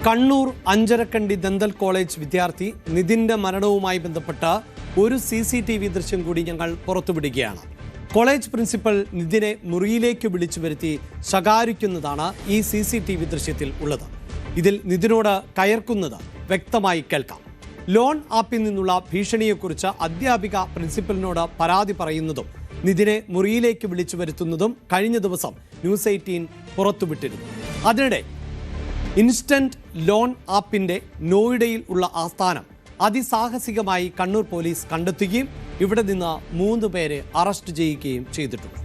Kannur Anjarakandy dental college വിദ്യാർത്ഥി നിതിന്റെ മരണവുമായി ബന്ധപ്പെട്ട ഒരു CCTV ദൃശ്യം കൂടി ഞങ്ങൾ പുറത്തുവിടുകയാണ്. കോളേജ് പ്രിൻസിപ്പൽ നിതിനെ മുറിയിലേക്ക് വിളിച്ചു വരുത്തി ശകാരിക്കുന്നതാണ് ഈ CCTV ദൃശ്യത്തിൽ ഉള്ളത്. ഇതിൽ നിതിനോട് കയർക്കുന്നത് വ്യക്തമായി കേൾക്കാം. ലോൺ ആപ്പിൽ നിന്നുള്ള ഭീഷണിയെക്കുറിച്ച് അധ്യാപിക പ്രിൻസിപ്പലിനോട് പരാതി പറയുന്നതും നിതിനെ മുറിയിലേക്ക് വിളിച്ചു വരുത്തുന്നതും കഴിഞ്ഞ ദിവസം ന്യൂസ് 18 പുറത്തുവിട്ടിരുന്നു. അതിനിടെ ഇൻസ്റ്റന്റ് ലോൺ ആപ്പിന്റെ നോയിഡയിൽ ഉള്ള ആസ്ഥാനം അതിസാഹസികമായി കണ്ണൂർ പോലീസ് കണ്ടെത്തുകയും ഇവിടെ നിന്ന് 3 പേരെ അറസ്റ്റ് ചെയ്യുകയും ചെയ്തിട്ടുണ്ട്.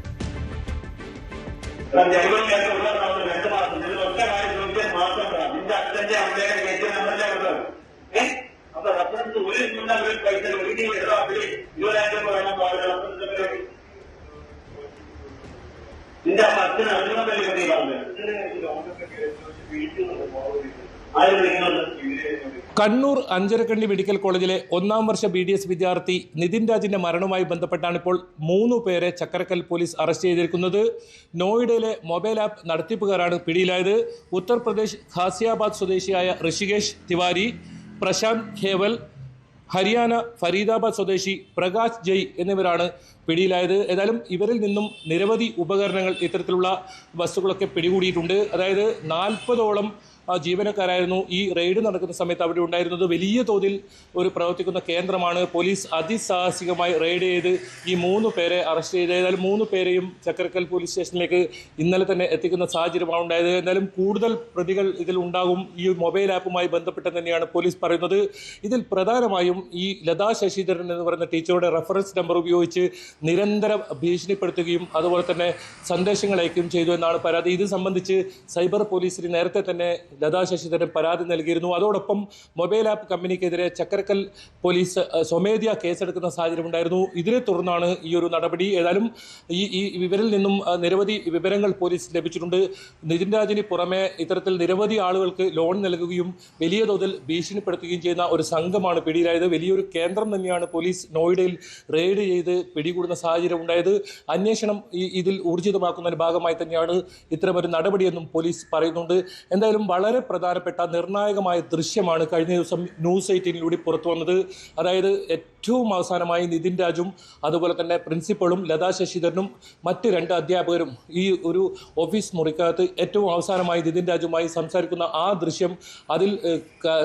കണ്ണൂർ അഞ്ചരക്കണ്ടി മെഡിക്കൽ കോളേജിലെ 1ാം വർഷ BDS വിദ്യാർത്ഥി നിതിൻ രാജിന്റെ മരണവുമായി ബന്ധപ്പെട്ടാണ് ഇപ്പോൾ 3 പേരെ ചക്കരക്കൽ പോലീസ് അറസ്റ്റ് ചെയ്തിരിക്കുന്നത്. നോയിഡയിലെ മൊബൈൽ ആപ്പ് നടത്തിപ്പുകാരാണ് പിടിയിലായത്. ഉത്തർപ്രദേശ് ഖാസിയാബാദ് സ്വദേശിയായ ഋഷികേഷ് തിവാരി, പ്രശാന്ത് ഖേവൽ, ഹരിയാന ഫരീദാബാദ് സ്വദേശി പ്രകാശ് ജയ് എന്നിവരാണ് പിടിയിലായത്. ഏതായാലും ഇവരിൽ നിന്നും നിരവധി ഉപകരണങ്ങൾ, ഇത്തരത്തിലുള്ള വസ്തുക്കളൊക്കെ പിടികൂടിയിട്ടുണ്ട്. അതായത് 40ഓളം ജീവനക്കാരായിരുന്നു ഈ റെയ്ഡ് നടക്കുന്ന സമയത്ത് അവിടെ ഉണ്ടായിരുന്നത്. വലിയ തോതിൽ ഒരു പ്രവർത്തിക്കുന്ന കേന്ദ്രമാണ്. പോലീസ് അതിസാഹസികമായി റെയ്ഡ് ചെയ്ത് ഈ 3 പേരെ അറസ്റ്റ് ചെയ്ത് ഏതായാലും 3 പേരെയും ചക്കരക്കൽ പോലീസ് സ്റ്റേഷനിലേക്ക് ഇന്നലെ തന്നെ എത്തിക്കുന്ന സാഹചര്യമാണ് ഉണ്ടായത്. എന്തായാലും കൂടുതൽ പ്രതികൾ ഇതിൽ ഉണ്ടാകും. ഈ മൊബൈൽ ആപ്പുമായി ബന്ധപ്പെട്ട് തന്നെയാണ് പോലീസ് പറയുന്നത്. ഇതിൽ പ്രധാനമായും ഈ ലതാ ശശിധരൻ എന്ന് പറയുന്ന ടീച്ചറുടെ റെഫറൻസ് നമ്പർ ഉപയോഗിച്ച് നിരന്തരം ഭീഷണിപ്പെടുത്തുകയും അതുപോലെ തന്നെ സന്ദേശങ്ങൾ അയക്കുകയും ചെയ്തു എന്നാണ് പരാതി. ഇത് സംബന്ധിച്ച് സൈബർ പോലീസിന് നേരത്തെ തന്നെ ലതാ ശശിധരൻ പരാതി നൽകിയിരുന്നു. അതോടൊപ്പം മൊബൈൽ ആപ്പ് കമ്പനിക്കെതിരെ ചക്കരക്കൽ പോലീസ് സ്വമേധ്യാ കേസെടുക്കുന്ന സാഹചര്യം ഉണ്ടായിരുന്നു. ഇതിനെ തുടർന്നാണ് ഈ ഒരു നടപടി. ഏതായാലും ഈ ഇവരിൽ നിന്നും നിരവധി വിവരങ്ങൾ പോലീസ് ലഭിച്ചിട്ടുണ്ട്. നിതിൻ രാജിന് പുറമെ ഇത്തരത്തിൽ നിരവധി ആളുകൾക്ക് ലോൺ നൽകുകയും വലിയ തോതിൽ ഭീഷണിപ്പെടുത്തുകയും ചെയ്യുന്ന ഒരു സംഘമാണ് പിടിയിലായത്. വലിയൊരു കേന്ദ്രം തന്നെയാണ് പോലീസ് നോയിഡയിൽ റെയ്ഡ് ചെയ്ത് പിടികൂടുന്ന സാഹചര്യം ഉണ്ടായത്. അന്വേഷണം ഇതിൽ ഊർജിതമാക്കുന്നതിന്റെ ഭാഗമായി തന്നെയാണ് ഇത്തരമൊരു നടപടിയെന്നും പോലീസ് പറയുന്നുണ്ട്. എന്തായാലും വളരെ പ്രധാനപ്പെട്ട നിർണായകമായ ദൃശ്യമാണ് കഴിഞ്ഞ ദിവസം ന്യൂസ് 18 പുറത്തു വന്നത്. അതായത് ഏറ്റവും അവസാനമായി നിതിൻ രാജും അതുപോലെ തന്നെ പ്രിൻസിപ്പളും ലതാ ശശിധരനും മറ്റ് 2 അധ്യാപകരും ഈ ഒരു ഓഫീസ് മുറിക്കകത്ത് ഏറ്റവും അവസാനമായി നിതിൻ രാജുമായി സംസാരിക്കുന്ന ആ ദൃശ്യം അതിൽ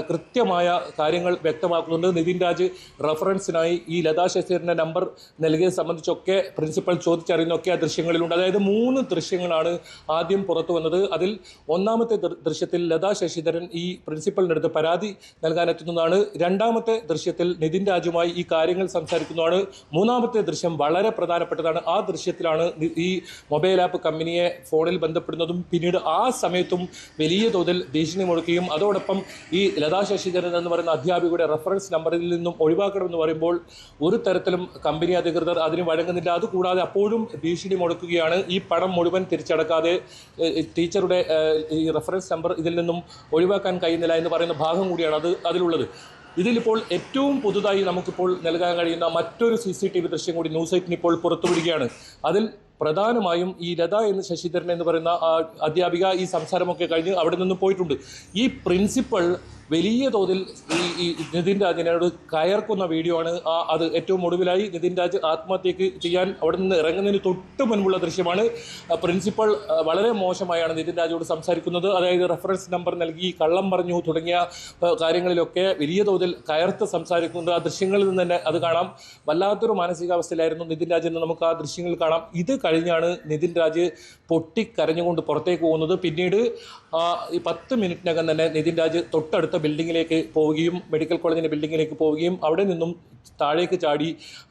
കൃത്യമായ കാര്യങ്ങൾ വ്യക്തമാക്കുന്നുണ്ട്. നിതിൻ രാജ് റഫറൻസിനായി ഈ ലതാ ശശിധരൻ്റെ നമ്പർ നൽകിയത് സംബന്ധിച്ചൊക്കെ പ്രിൻസിപ്പൽ ചോദിച്ചറിയുന്നൊക്കെ ആ ദൃശ്യങ്ങളിലുണ്ട്. അതായത് 3 ദൃശ്യങ്ങളാണ് ആദ്യം പുറത്തു വന്നത്. അതിൽ 1ാമത്തെ ദൃശ്യത്തിൽ ലതാ ശശിധരൻ ഈ പ്രിൻസിപ്പലിനടുത്ത് പരാതി നൽകാനെത്തുന്നതാണ്. 2ാമത്തെ ദൃശ്യത്തിൽ നിതിൻ രാജുമായി ഈ കാര്യങ്ങൾ സംസാരിക്കുന്നതാണ്. 3ാമത്തെ ദൃശ്യം വളരെ പ്രധാനപ്പെട്ടതാണ്. ആ ദൃശ്യത്തിലാണ് ഈ മൊബൈൽ ആപ്പ് കമ്പനിയെ ഫോണിൽ ബന്ധപ്പെടുന്നതും പിന്നീട് ആ സമയത്തും വലിയ തോതിൽ ഭീഷണി മുഴക്കുകയും അതോടൊപ്പം ഈ ലതാ ശശിധരൻ എന്ന് പറയുന്ന അധ്യാപികയുടെ റെഫറൻസ് നമ്പറിൽ നിന്നും ഒഴിവാക്കണമെന്ന് പറയുമ്പോൾ ഒരു തരത്തിലും കമ്പനി അധികൃതർ അതിന് വഴങ്ങുന്നില്ല. അതുകൂടാതെ അപ്പോഴും ഭീഷണി മുഴക്കുകയാണ്. ഈ പണം മുഴുവൻ തിരിച്ചടക്കാതെ ടീച്ചറുടെ ഈ റെഫറൻസ് നമ്പർ ഇതിൽ നിന്നും ഒഴിവാക്കാൻ കഴിയുന്നില്ല എന്ന് പറയുന്ന ഭാഗം കൂടിയാണ് അതിലുള്ളത്. ഇതിലിപ്പോൾ ഏറ്റവും പുതുതായി നമുക്കിപ്പോൾ നൽകാൻ കഴിയുന്ന മറ്റൊരു CCTV ദൃശ്യം കൂടി ന്യൂസ് 18 ഇപ്പോൾ പുറത്തുവിടുകയാണ്. അതിൽ പ്രധാനമായും ഈ ലത എന്ന് ശശിധരൻ എന്ന് പറയുന്ന അധ്യാപിക ഈ സംസാരമൊക്കെ കഴിഞ്ഞ് അവിടെ നിന്ന് പോയിട്ടുണ്ട്. ഈ പ്രിൻസിപ്പൽ വലിയ തോതിൽ ഈ നിതിൻ രാജിനോട് കയർക്കുന്ന വീഡിയോ ആണ്. അത് ഏറ്റവും ഒടുവിലായി നിതിൻ രാജ് ആത്മഹത്യക്ക് ചെയ്യാൻ അവിടെ നിന്ന് ഇറങ്ങുന്നതിന് തൊട്ട് മുൻപുള്ള ദൃശ്യമാണ്. പ്രിൻസിപ്പൽ വളരെ മോശമായാണ് നിതിൻ രാജോട് സംസാരിക്കുന്നത്. അതായത് റെഫറൻസ് നമ്പർ നൽകി കള്ളം പറഞ്ഞു തുടങ്ങിയ കാര്യങ്ങളിലൊക്കെ വലിയ തോതിൽ കയർത്ത് സംസാരിക്കുന്നുണ്ട്. ആ ദൃശ്യങ്ങളിൽ നിന്ന് തന്നെ അത് കാണാം. വല്ലാത്തൊരു മാനസികാവസ്ഥയിലായിരുന്നു നിതിൻ രാജ് എന്ന് നമുക്ക് ആ ദൃശ്യങ്ങൾ കാണാം. ഇത് കഴിഞ്ഞാണ് നിതിൻ രാജ് പൊട്ടിക്കരഞ്ഞുകൊണ്ട് പുറത്തേക്ക് പോകുന്നത്. പിന്നീട് ഈ 10 മിനിറ്റിനകം തന്നെ നിതിൻ രാജ് തൊട്ടടുത്ത ബിൽഡിങ്ങിലേക്ക് പോവുകയും മെഡിക്കൽ കോളേജിൻ്റെ ബിൽഡിങ്ങിലേക്ക് പോവുകയും അവിടെ നിന്നും താഴേക്ക് ചാടി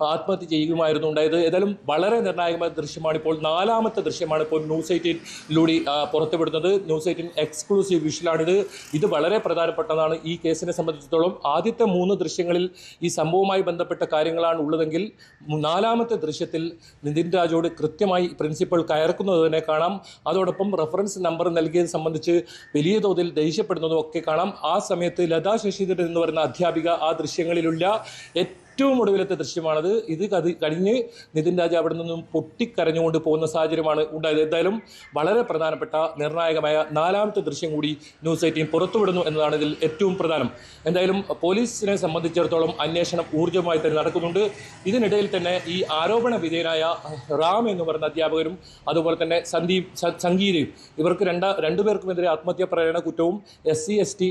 ആത്മഹത്യ ചെയ്യുകയുമായിരുന്നു ഉണ്ടായത്. ഏതായാലും വളരെ നിർണായകമായ ദൃശ്യമാണ് ഇപ്പോൾ 4ാമത്തെ ദൃശ്യമാണ് ഇപ്പോൾ ന്യൂസ് 18 പുറത്തുവിടുന്നത്. ന്യൂസ് 18 എക്സ്ക്ലൂസീവ് വിഷ്വലാണിത്. ഇത് വളരെ പ്രധാനപ്പെട്ടതാണ് ഈ കേസിനെ സംബന്ധിച്ചിടത്തോളം. ആദ്യത്തെ 3 ദൃശ്യങ്ങളിൽ ഈ സംഭവവുമായി ബന്ധപ്പെട്ട കാര്യങ്ങളാണ് ഉള്ളതെങ്കിൽ 4ാമത്തെ ദൃശ്യത്തിൽ നിതിൻ രാജോട് കൃത്യമായി പ്രിൻസിപ്പൽ കയർക്കുന്നത് തന്നെ കാണാം. അതോടൊപ്പം റെഫറൻസ് നമ്പർ നൽകിയത് സംബന്ധിച്ച് വലിയ തോതിൽ ദേഷ്യപ്പെടുന്നതും ഒക്കെ കാണാം. ആ സമയത്ത് ലതാ ശശിധരൻ എന്ന് പറയുന്ന അധ്യാപിക ആ ദൃശ്യങ്ങളിലുള്ള ഏറ്റവും ഒടുവിലത്തെ ദൃശ്യമാണത്. ഇത് കഴിഞ്ഞ് നിതിൻ രാജ് അവിടെ നിന്നും പൊട്ടിക്കരഞ്ഞുകൊണ്ട് പോകുന്ന സാഹചര്യമാണ് ഉണ്ടായത്. എന്തായാലും വളരെ പ്രധാനപ്പെട്ട നിർണായകമായ 4ാമത്തെ ദൃശ്യം കൂടി ന്യൂസ് 18 പുറത്തുവിടുന്നു എന്നതാണ് ഇതിൽ ഏറ്റവും പ്രധാനം. എന്തായാലും പോലീസിനെ സംബന്ധിച്ചിടത്തോളം അന്വേഷണം ഊർജ്ജമായി തന്നെ നടക്കുന്നുണ്ട്. ഇതിനിടയിൽ തന്നെ ഈ ആരോപണ വിധേയനായ റാം എന്ന് പറയുന്ന അധ്യാപകരും അതുപോലെ തന്നെ സംഗീതയും ഇവർക്ക് രണ്ടുപേർക്കുമെതിരെ ആത്മഹത്യാ പ്രേരണ കുറ്റവും SC/ST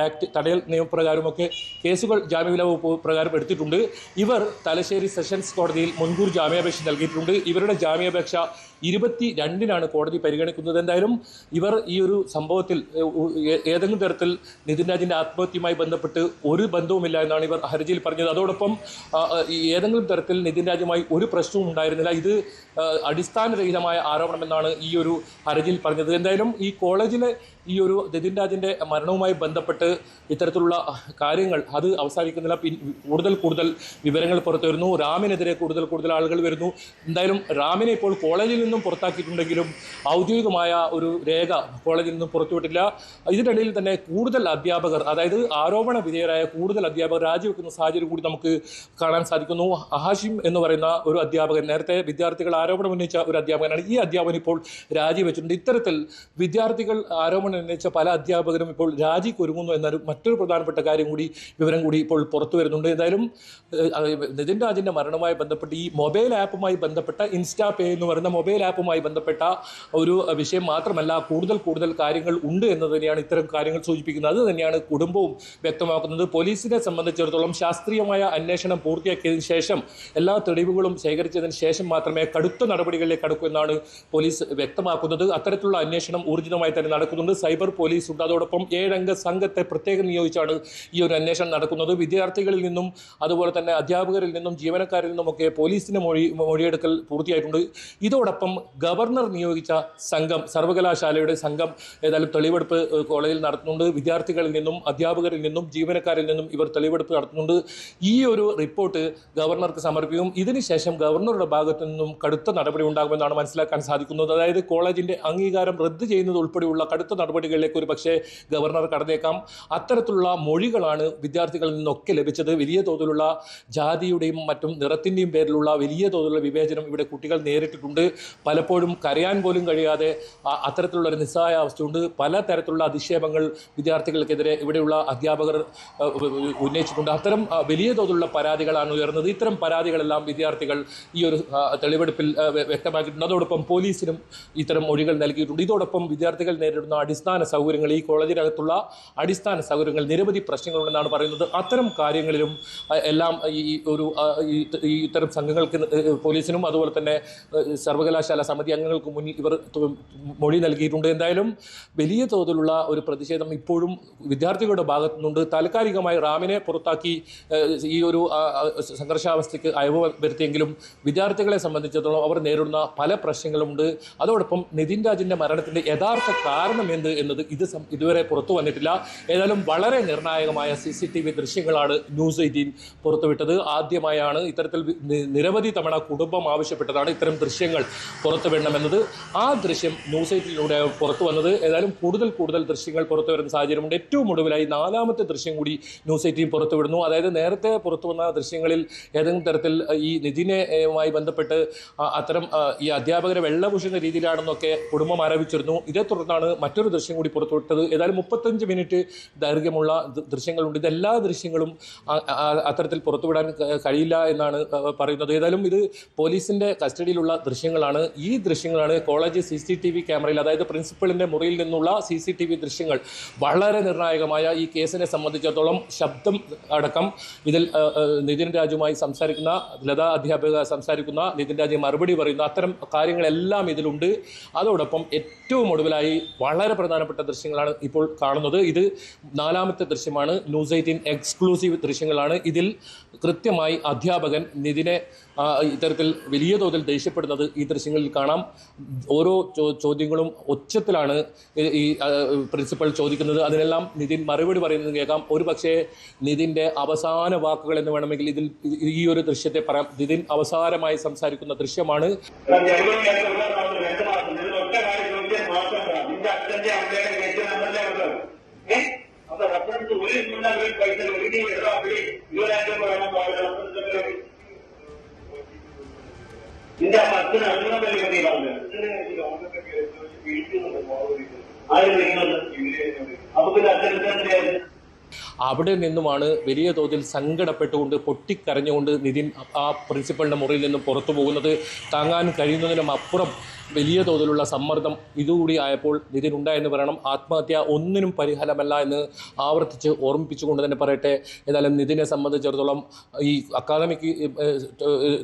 ആക്ട് തടയൽ നിയമപ്രകാരമൊക്കെ കേസുകൾ ജാമ്യവില വകുപ്പ് പ്രകാരം എടുത്തിട്ടുണ്ട്. ഇവർ തലശ്ശേരി സെഷൻസ് കോടതിയിൽ മുൻകൂർ ജാമ്യാപേക്ഷ നൽകിയിട്ടുണ്ട്. ഇവരുടെ ജാമ്യാപേക്ഷ 22-നാണ് കോടതി പരിഗണിക്കുന്നത്. എന്തായാലും ഇവർ ഈ ഒരു സംഭവത്തിൽ ഏതെങ്കിലും തരത്തിൽ നിതിൻ രാജിന്റെ ആത്മഹത്യയുമായി ബന്ധപ്പെട്ട് ഒരു ബന്ധവുമില്ല എന്നാണ് ഇവർ ഹർജിയിൽ പറഞ്ഞത്. അതോടൊപ്പം ഏതെങ്കിലും തരത്തിൽ നിതിൻ രാജുമായി ഒരു പ്രശ്നവും ഉണ്ടായിരുന്നില്ല. ഇത് അടിസ്ഥാനരഹിതമായ ആരോപണമെന്നാണ് ഈ ഒരു ഹർജിയിൽ പറഞ്ഞത്. എന്തായാലും ഈ കോളേജിലെ ഈ ഒരു നിതിൻ രാജിന്റെ മരണവുമായി ബന്ധപ്പെട്ട് ഇത്തരത്തിലുള്ള കാര്യങ്ങൾ അത് അവസാനിക്കുന്നില്ല. കൂടുതൽ വിവരങ്ങൾ പുറത്തു വരുന്നു. റാമിനെതിരെ കൂടുതൽ ആളുകൾ വരുന്നു. എന്തായാലും റാമിനെ ഇപ്പോൾ കോളേജിൽ നിന്നും പുറത്താക്കിയിട്ടുണ്ടെങ്കിലും ഔദ്യോഗികമായ ഒരു രേഖ കോളേജിൽ നിന്നും പുറത്തുവിട്ടില്ല. ഇതിനിടയിൽ തന്നെ കൂടുതൽ അധ്യാപകർ, അതായത് ആരോപണ വിധേയരായ കൂടുതൽ അധ്യാപകർ രാജിവെക്കുന്ന സാഹചര്യം കൂടി നമുക്ക് കാണാൻ സാധിക്കുന്നു. ഹാഷിം എന്ന് പറയുന്ന ഒരു അധ്യാപകൻ, നേരത്തെ വിദ്യാർത്ഥികൾ ആരോപണം ഉന്നയിച്ച ഒരു അധ്യാപകനാണ്. ഈ അധ്യാപകൻ ഇപ്പോൾ രാജിവെച്ചിട്ടുണ്ട്. ഇത്തരത്തിൽ വിദ്യാർത്ഥികൾ ആരോപണം ഉന്നയിച്ച പല അധ്യാപകരും ഇപ്പോൾ രാജിക്കൊരുങ്ങുന്നു എന്നൊരു മറ്റൊരു പ്രധാനപ്പെട്ട വിവരം കൂടി ഇപ്പോൾ പുറത്തു വരുന്നുണ്ട്. എന്തായാലും നിതിൻ രാജിന്റെ മരണവുമായി ബന്ധപ്പെട്ട് ഈ മൊബൈൽ ആപ്പുമായി ബന്ധപ്പെട്ട ഇൻസ്റ്റാപേ എന്ന് പറയുന്ന മൊബൈൽ ആപ്പുമായി ബന്ധപ്പെട്ട ഒരു വിഷയം മാത്രമല്ല, കൂടുതൽ കാര്യങ്ങൾ ഉണ്ട് എന്ന് തന്നെയാണ് ഇത്തരം കാര്യങ്ങൾ സൂചിപ്പിക്കുന്നത്. അത് തന്നെയാണ് കുടുംബവും വ്യക്തമാക്കുന്നത്. പോലീസിനെ സംബന്ധിച്ചിടത്തോളം ശാസ്ത്രീയമായ അന്വേഷണം പൂർത്തിയാക്കിയതിനു ശേഷം എല്ലാ തെളിവുകളും ശേഖരിച്ചതിന് ശേഷം മാത്രമേ കടുത്ത നടപടികളിലേക്ക് കടക്കൂ എന്നാണ് പോലീസ് വ്യക്തമാക്കുന്നത്. അത്തരത്തിലുള്ള അന്വേഷണം ഊർജിതമായി തന്നെ നടക്കുന്നുണ്ട്. സൈബർ പോലീസ് ഉണ്ട്. അതോടൊപ്പം 7-അംഗ സംഘത്തെ പ്രത്യേകം നിയോഗിച്ചാണ് ഈ ഒരു അന്വേഷണം നടക്കുന്നത്. വിദ്യാർത്ഥികളിൽ നിന്നും അതുപോലെ തന്നെ അധ്യാപകരിൽ നിന്നും ജീവനക്കാരിൽ നിന്നുമൊക്കെ പോലീസിന്റെ മൊഴിയെടുക്കൽ പൂർത്തിയായിട്ടുണ്ട്. ഇതോടൊപ്പം ഗവർണർ നിയോഗിച്ച സംഘം, സർവകലാശാലയുടെ സംഘം ഏതായാലും തെളിവെടുപ്പ് കോളേജിൽ നടത്തുന്നുണ്ട്. വിദ്യാർത്ഥികളിൽ നിന്നും അധ്യാപകരിൽ നിന്നും ജീവനക്കാരിൽ നിന്നും ഇവർ തെളിവെടുപ്പ് നടത്തുന്നുണ്ട്. ഈ ഒരു റിപ്പോർട്ട് ഗവർണർക്ക് സമർപ്പിക്കും. ഇതിനുശേഷം ഗവർണറുടെ ഭാഗത്തു നിന്നും കടുത്ത നടപടി ഉണ്ടാകുമെന്നാണ് മനസ്സിലാക്കാൻ സാധിക്കുന്നത്. അതായത് കോളേജിന്റെ അംഗീകാരം റദ്ദ് ചെയ്യുന്നത് ഉൾപ്പെടെയുള്ള കടുത്ത നടപടികളിലേക്ക് ഒരു പക്ഷേ ഗവർണർ കടന്നേക്കാം. അത്തരത്തിലുള്ള മൊഴികളാണ് വിദ്യാർത്ഥികളിൽ നിന്നൊക്കെ ലഭിച്ചത്. വലിയ തോതിലുള്ള ജാതിയുടെയും മറ്റും നിറത്തിൻ്റെയും പേരിലുള്ള വലിയ തോതിലുള്ള വിവേചനം ഇവിടെ കുട്ടികൾ നേരിട്ടിട്ടുണ്ട്. പലപ്പോഴും കരയാൻ പോലും കഴിയാതെ അത്തരത്തിലുള്ള ഒരു നിസ്സഹായ അവസ്ഥയുണ്ട്. പല തരത്തിലുള്ള അധിക്ഷേപങ്ങൾ വിദ്യാർത്ഥികൾക്കെതിരെ ഇവിടെയുള്ള അധ്യാപകർ ഉന്നയിച്ചിട്ടുണ്ട്. അത്തരം വലിയ തോതിലുള്ള പരാതികളാണ് ഉയർന്നത്. ഇത്തരം പരാതികളെല്ലാം വിദ്യാർത്ഥികൾ ഈ ഒരു തെളിവെടുപ്പിൽ വ്യക്തമാക്കിയിട്ടുണ്ട്. അതോടൊപ്പം പോലീസിനും ഇത്തരം മൊഴികൾ നൽകിയിട്ടുണ്ട്. ഇതോടൊപ്പം വിദ്യാർത്ഥികൾ നേരിടുന്ന അടിസ്ഥാന സൗകര്യങ്ങൾ, ഈ കോളേജിനകത്തുള്ള അടിസ്ഥാന സൗകര്യങ്ങൾ, നിരവധി പ്രശ്നങ്ങളുണ്ടെന്നാണ് പറയുന്നത്. അത്തരം കാര്യങ്ങളിലും എല്ലാം ഇത്തരം സംഘങ്ങൾക്ക്, പോലീസിനും അതുപോലെ തന്നെ സർവകലാശാല സമിതി അംഗങ്ങൾക്ക് മുന്നിൽ ഇവർ മൊഴി നൽകിയിട്ടുണ്ട്. എന്തായാലും വലിയ തോതിലുള്ള ഒരു പ്രതിഷേധം ഇപ്പോഴും വിദ്യാർത്ഥികളുടെ ഭാഗത്തു നിന്നുണ്ട്. താൽക്കാലികമായി റാമിനെ പുറത്താക്കി ഈ ഒരു സംഘർഷാവസ്ഥയ്ക്ക് അയവ് വരുത്തിയെങ്കിലും വിദ്യാർത്ഥികളെ സംബന്ധിച്ചിടത്തോളം അവർ നേരിടുന്ന പല പ്രശ്നങ്ങളുമുണ്ട്. അതോടൊപ്പം നിതിൻ രാജിന്റെ മരണത്തിന്റെ യഥാർത്ഥ കാരണം എന്ത് എന്നത് ഇതുവരെ പുറത്തു വന്നിട്ടില്ല. ഏതായാലും വളരെ നിർണായകമായ CCTV ദൃശ്യങ്ങളാണ് ന്യൂസ് 18 പുറത്തുവിട്ടത്. ആദ്യമായാണ് ഇത്തരത്തിൽ നിരവധി തവണ കുടുംബം ആവശ്യപ്പെട്ടതാണ് ഇത്തരം ദൃശ്യങ്ങൾ പുറത്തു വിടണമെന്നത്. ആ ദൃശ്യം ന്യൂസ് 18-ലൂടെ പുറത്തു വന്നത്. ഏതായാലും കൂടുതൽ ദൃശ്യങ്ങൾ പുറത്തു വരുന്ന സാഹചര്യമുണ്ട്. ഏറ്റവും ഒടുവിലായി 4ാമത്തെ ദൃശ്യം കൂടി ന്യൂസ് 18 പുറത്തുവിടുന്നു. അതായത് നേരത്തെ പുറത്തു വന്ന ദൃശ്യങ്ങളിൽ ഏതെങ്കിലും തരത്തിൽ ഈ നിതിനുമായി ബന്ധപ്പെട്ട് അത്തരം ഈ അധ്യാപകരെ വെള്ളപൂശുന്ന രീതിയിലാണെന്നൊക്കെ കുടുംബം ആരോപിച്ചിരുന്നു. ഇതേ തുടർന്നാണ് മറ്റൊരു ദൃശ്യം കൂടി പുറത്തുവിട്ടത്. ഏതായാലും 35 മിനിറ്റ് ദൈർഘ്യമുള്ള ദൃശ്യങ്ങളുണ്ട്. ഇതെല്ലാ ദൃശ്യങ്ങളും അത്തരത്തിൽ പുറത്തുവിടാൻ കഴിയില്ല എന്നാണ് പറയുന്നത്. ഏതായാലും ഇത് പോലീസിന്റെ കസ്റ്റഡിയിലുള്ള ദൃശ്യങ്ങളാണ്. ഈ ദൃശ്യങ്ങളാണ് കോളേജ് CCTV ക്യാമറയിൽ, അതായത് പ്രിൻസിപ്പളിന്റെ മുറിയിൽ നിന്നുള്ള CCTV ദൃശ്യങ്ങൾ വളരെ നിർണായകമായ ഈ കേസിനെ സംബന്ധിച്ചിടത്തോളം ശബ്ദം അടക്കം ഇതിൽ നിതിൻ രാജുമായി സംസാരിക്കുന്ന, ലതാ അധ്യാപിക സംസാരിക്കുന്ന, നിതിൻ രാജ് മറുപടി പറയുന്ന അത്തരം കാര്യങ്ങളെല്ലാം ഇതിലുണ്ട്. അതോടൊപ്പം ഏറ്റവും ഒടുവിലായി വളരെ പ്രധാനപ്പെട്ട ദൃശ്യങ്ങളാണ് ഇപ്പോൾ കാണുന്നത്. ഇത് 4ാമത്തെ ദൃശ്യമാണ്. ന്യൂസ് 18 എക്സ്ക്ലൂസീവ് ദൃശ്യങ്ങളാണ്. ഇതിൽ കൃത്യമായി അധ്യാപകൻ നിതിനെ ഇത്തരത്തിൽ വലിയ തോതിൽ ദേഷ്യപ്പെടുന്നത് ഈ ദൃശ്യങ്ങളിൽ കാണാം. ഓരോ ചോദ്യങ്ങളും ഒച്ചത്തിലാണ് ഈ പ്രിൻസിപ്പൽ ചോദിക്കുന്നത്. അതിനെല്ലാം നിതിൻ മറുപടി പറയുന്നത് കേൾക്കാം. ഒരു പക്ഷേ നിതിൻ്റെ അവസാന വാക്കുകൾ എന്ന് വേണമെങ്കിൽ ഇതിൽ ഈ ഒരു ദൃശ്യത്തെ പറയാം. നിതിൻ അവസാനമായി സംസാരിക്കുന്ന ദൃശ്യമാണ്. അപ്പൊ റഫറൻസ് ഒരു പൈസ ഒരു 20,000 വേണം എന്റെ അച്ഛന് അങ്ങനെ പരിഗണനയിലാണ് അപ്പൊ പിന്നെ അച്ഛൻ അവിടെ നിന്നുമാണ് വലിയ തോതിൽ സങ്കടപ്പെട്ടുകൊണ്ട് പൊട്ടിക്കരഞ്ഞുകൊണ്ട് നിതിൻ ആ പ്രിൻസിപ്പലിൻ്റെ മുറിയിൽ നിന്നും പുറത്തു പോകുന്നത്. താങ്ങാൻ കഴിയുന്നതിനും അപ്പുറം വലിയ തോതിലുള്ള സമ്മർദ്ദം ഇതുകൂടി ആയപ്പോൾ നിതിൻ ഉണ്ടായെന്ന് പറയണം. ആത്മഹത്യ ഒന്നിനും പരിഹാരമല്ല എന്ന് ആവർത്തിച്ച് ഓർമ്മിപ്പിച്ചുകൊണ്ട് തന്നെ പറയട്ടെ. ഏതായാലും നിതിനെ സംബന്ധിച്ചിടത്തോളം ഈ അക്കാദമിക്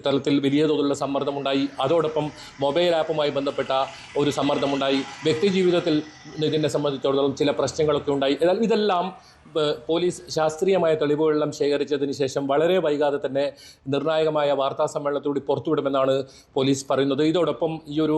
തലത്തിൽ വലിയ തോതിലുള്ള സമ്മർദ്ദമുണ്ടായി. അതോടൊപ്പം മൊബൈൽ ആപ്പുമായി ബന്ധപ്പെട്ട ഒരു സമ്മർദ്ദമുണ്ടായി. വ്യക്തിജീവിതത്തിൽ നിതിനെ സംബന്ധിച്ചിടത്തോളം ചില പ്രശ്നങ്ങളൊക്കെ ഉണ്ടായി. ഏതായാലും ഇതെല്ലാം പോലീസ് ശാസ്ത്രീയമായ തെളിവുകളെല്ലാം ശേഖരിച്ചതിന് ശേഷം വളരെ വൈകാതെ തന്നെ നിർണായകമായ വാർത്താ സമ്മേളനത്തോടെ പുറത്തുവിടുമെന്നാണ് പോലീസ് പറയുന്നത്. ഇതോടൊപ്പം ഈ ഒരു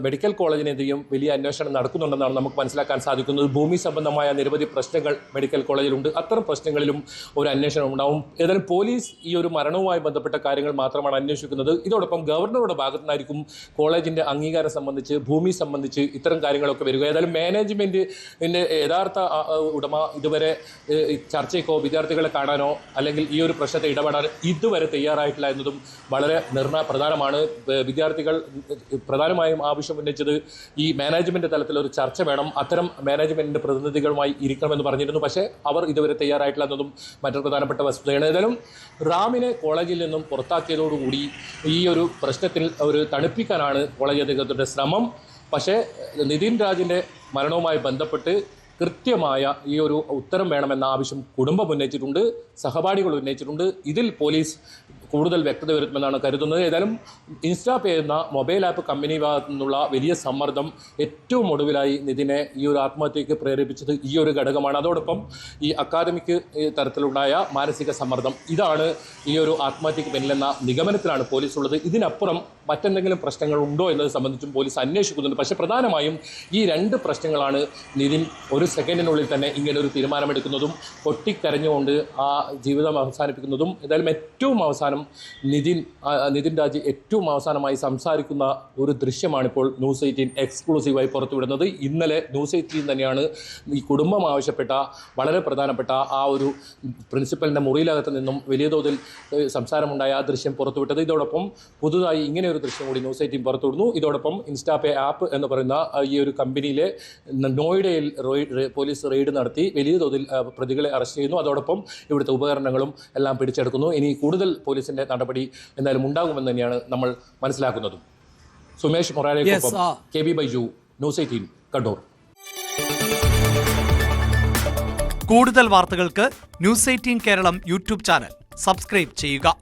മെഡിക്കൽ കോളേജിനെതിരെയും വലിയ അന്വേഷണം നടക്കുന്നുണ്ടെന്നാണ് നമുക്ക് മനസ്സിലാക്കാൻ സാധിക്കുന്നത്. ഭൂമി സംബന്ധമായ നിരവധി പ്രശ്നങ്ങൾ മെഡിക്കൽ കോളേജിലുണ്ട്. അത്തരം പ്രശ്നങ്ങളിലും ഒരു അന്വേഷണം ഉണ്ടാവും. ഏതായാലും പോലീസ് ഈ ഒരു മരണവുമായി ബന്ധപ്പെട്ട കാര്യങ്ങൾ മാത്രമാണ് അന്വേഷിക്കുന്നത്. ഇതോടൊപ്പം ഗവർണറുടെ ഭാഗത്തുനിന്നായിരിക്കും കോളേജിൻ്റെ അംഗീകാരം സംബന്ധിച്ച്, ഭൂമി സംബന്ധിച്ച് ഇത്തരം കാര്യങ്ങളൊക്കെ വരിക. ഏതായാലും മാനേജ്മെൻറ്റിൻ്റെ യഥാർത്ഥ ഉടമ ഇതുവരെ ചർച്ചയ്ക്കോ വിദ്യാർത്ഥികളെ കാണാനോ അല്ലെങ്കിൽ ഈ ഒരു പ്രശ്നത്തെ ഇടപെടാൻ ഇതുവരെ തയ്യാറായിട്ടില്ല എന്നതും വളരെ പ്രധാനമാണ്. വിദ്യാർത്ഥികൾ പ്രധാനമായും ആവശ്യം ഉന്നയിച്ചത് ഈ മാനേജ്മെൻറ്റ് തലത്തിൽ ഒരു ചർച്ച വേണം, അത്തരം മാനേജ്മെൻറ്റിൻ്റെ പ്രതിനിധികളുമായി ഇരിക്കണമെന്ന് പറഞ്ഞിരുന്നു. പക്ഷേ അവർ ഇതുവരെ തയ്യാറായിട്ടില്ല എന്നതും മറ്റൊരു പ്രധാനപ്പെട്ട വസ്തുതയാണ്. ഏതായാലും റാമിനെ കോളേജിൽ നിന്നും പുറത്താക്കിയതോടുകൂടി ഈ ഒരു പ്രശ്നത്തിൽ ഒരു തണുപ്പിക്കാനാണ് കോളേജ് അധികൃതരുടെ ശ്രമം. പക്ഷേ നിതിൻ രാജിൻ്റെ മരണവുമായി ബന്ധപ്പെട്ട് കൃത്യമായ ഈ ഒരു ഉത്തരം വേണമെന്ന ആവശ്യം കുടുംബം ഉന്നയിച്ചിട്ടുണ്ട്, സഹപാഠികൾ ഉന്നയിച്ചിട്ടുണ്ട്. ഇതിൽ പോലീസ് കൂടുതൽ വ്യക്തത വരുത്തുമെന്നാണ് കരുതുന്നത്. ഏതായാലും ഇൻസ്റ്റാപേ എന്ന മൊബൈൽ ആപ്പ് കമ്പനി ഭാഗത്തു നിന്നുള്ള വലിയ സമ്മർദ്ദം ഏറ്റവും ഒടുവിലായി നിതിനെ ഈ ഒരു ആത്മഹത്യയ്ക്ക് പ്രേരിപ്പിച്ചത് ഈ ഒരു ഘടകമാണ്. അതോടൊപ്പം ഈ അക്കാദമിക് തരത്തിലുണ്ടായ മാനസിക സമ്മർദ്ദം, ഇതാണ് ഈ ഒരു ആത്മഹത്യയ്ക്ക് പിന്നിലെന്ന നിഗമനത്തിലാണ് പോലീസ് ഉള്ളത്. ഇതിനപ്പുറം മറ്റെന്തെങ്കിലും പ്രശ്നങ്ങൾ ഉണ്ടോ എന്നത് സംബന്ധിച്ചും പോലീസ് അന്വേഷിക്കുന്നുണ്ട്. പക്ഷേ പ്രധാനമായും ഈ രണ്ട് പ്രശ്നങ്ങളാണ് നിതിൻ ഒരു സെക്കൻഡിനുള്ളിൽ തന്നെ ഇങ്ങനെ ഒരു തീരുമാനമെടുക്കുന്നതും പൊട്ടിക്കരഞ്ഞുകൊണ്ട് ആ ജീവിതം അവസാനിപ്പിക്കുന്നതും. ഏതായാലും ഏറ്റവും അവസാനം നിതിൻ രാജ് ഏറ്റവും അവസാനമായി സംസാരിക്കുന്ന ഒരു ദൃശ്യമാണിപ്പോൾ ന്യൂസ് 18 എക്സ്ക്ലൂസീവായി പുറത്തുവിടുന്നത്. ഇന്നലെ ന്യൂസ് 18 തന്നെയാണ് ഈ കുടുംബം ആവശ്യപ്പെട്ട വളരെ പ്രധാനപ്പെട്ട ആ ഒരു പ്രിൻസിപ്പലിൻ്റെ മുറിയിലകത്ത് നിന്നും വലിയ തോതിൽ സംസാരമുണ്ടായ ആ ദൃശ്യം പുറത്തുവിട്ടത്. ഇതോടൊപ്പം പുതുതായി ഇങ്ങനെ ഒരു ദൃശ്യം കൂടി ന്യൂസ് 18 പുറത്തുവിടുന്നു. ഇതോടൊപ്പം ഇൻസ്റ്റാപേ ആപ്പ് എന്ന് പറയുന്ന ഈ ഒരു കമ്പനിയിലെ നോയിഡയിൽ പോലീസ് റെയ്ഡ് നടത്തി വലിയ തോതിൽ പ്രതികളെ അറസ്റ്റ് ചെയ്യുന്നു. അതോടൊപ്പം ഇവിടുത്തെ ഉപകരണങ്ങളും എല്ലാം പിടിച്ചെടുക്കുന്നു. ഇനി കൂടുതൽ പോലീസിൻ്റെ നടപടി എന്തായാലും ഉണ്ടാകുമെന്ന് തന്നെയാണ് നമ്മൾ മനസ്സിലാക്കുന്നത്. സുമേഷ് മൊറാലയ്ക്കൊപ്പം KB ബൈജു, ന്യൂസ് 18 കണ്ണൂർ. കൂടുതൽ വാർത്തകൾക്ക് news 18 Keralam YouTube channel subscribe ചെയ്യുക.